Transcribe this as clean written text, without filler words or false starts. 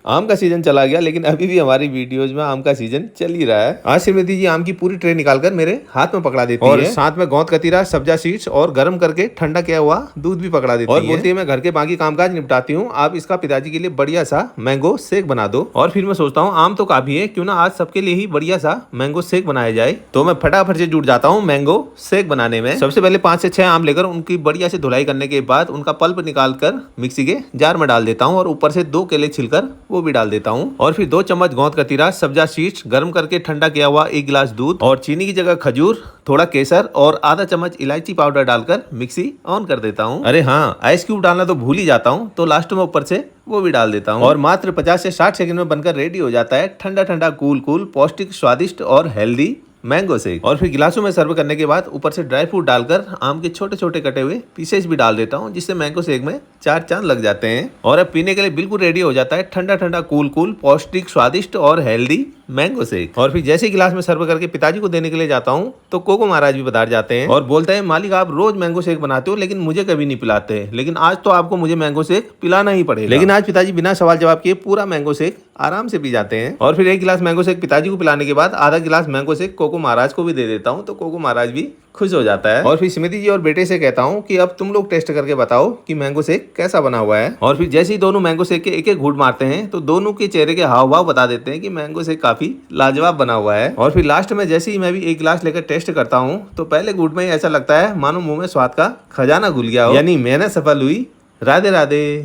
आम का सीजन चला गया, लेकिन अभी भी हमारी वीडियोज में आम का सीजन चल ही रहा है। आज श्रीमती जी आम की पूरी ट्रे निकालकर मेरे हाथ में पकड़ा देती है और साथ में गोंद कतीरा, सब्जा सीड्स और गर्म करके ठंडा किया हुआ दूध भी पकड़ा देती है और बोलती है मैं घर के बाकी कामकाज निपटाती हूँ, आप इसका पिताजी के लिए बढ़िया सा मैंगो शेक बना दो। और फिर मैं सोचता हूँ आम तो काफी है, क्यों ना आज सबके लिए ही बढ़िया सा मैंगो शेक बनाया जाए। तो मैं फटाफट से जुट जाता हूँ मैंगो शेक बनाने में। सबसे पहले 5 से 6 आम लेकर उनकी बढ़िया से धुलाई करने के बाद उनका पल्प निकाल कर मिक्सी के जार में डाल देता हूँ और ऊपर से 2 केले छिलकर वो भी डाल देता हूँ। और फिर 2 चम्मच गोंद कतीरा, सब्जा सीड्स, गर्म करके ठंडा किया हुआ 1 गिलास दूध और चीनी की जगह खजूर, थोड़ा केसर और आधा चम्मच इलायची पाउडर डालकर मिक्सी ऑन कर देता हूँ। अरे हाँ, आइस क्यूब डालना तो भूल ही जाता हूँ, तो लास्ट में ऊपर से वो भी डाल देता हूँ और मात्र 50 से 60 सेकंड में बनकर रेडी हो जाता है ठंडा ठंडा कूल पौष्टिक, स्वादिष्ट और हेल्दी मैंगो शेक। और फिर गिलासों में सर्व करने के बाद ऊपर से ड्राई फ्रूट डालकर आम के छोटे छोटे कटे हुए पीसेस भी डाल देता हूँ, जिससे मैंगो शेक में 4 चांद लग जाते हैं और अब पीने के लिए बिल्कुल रेडी हो जाता है ठंडा ठंडा कूल पौष्टिक, स्वादिष्ट और हेल्दी मैंगो शेक। और फिर जैसे गिलास में सर्व करके पिताजी को देने के लिए जाता हूँ तो कोको महाराज भी पधार जाते हैं और बोलते हैं मालिक आप रोज मैंगो शेक बनाते हो लेकिन मुझे कभी नहीं पिलाते, लेकिन आज तो आपको मुझे मैंगो शेक पिलाना ही पड़ेगा। लेकिन आज पिताजी बिना सवाल जवाब किए पूरा मैंगो शेक आराम से पी जाते हैं। और फिर 1 गिलास मैंगो शेक पिताजी को पिलाने के बाद आधा गिलास मैंगो शेक कोको महाराज को भी दे देता हूँ, तो कोको महाराज भी खुश हो जाता है। और फिर स्मृति जी और बेटे से कहता हूँ कि अब तुम लोग टेस्ट करके बताओ कि मैंगो शेक कैसा बना हुआ है। और फिर जैसे ही दोनों मैंगो शेक के एक एक घूंट मारते हैं तो दोनों के चेहरे के हाव भाव बता देते हैं कि मैंगो शेक काफी लाजवाब बना हुआ है। और फिर लास्ट में जैसे ही मैं भी 1 गिलास लेकर टेस्ट करता हूँ तो पहले घूंट में ही ऐसा लगता है मानो मुंह में स्वाद का खजाना घुल गया हो, यानी मेहनत सफल हुई। राधे राधे।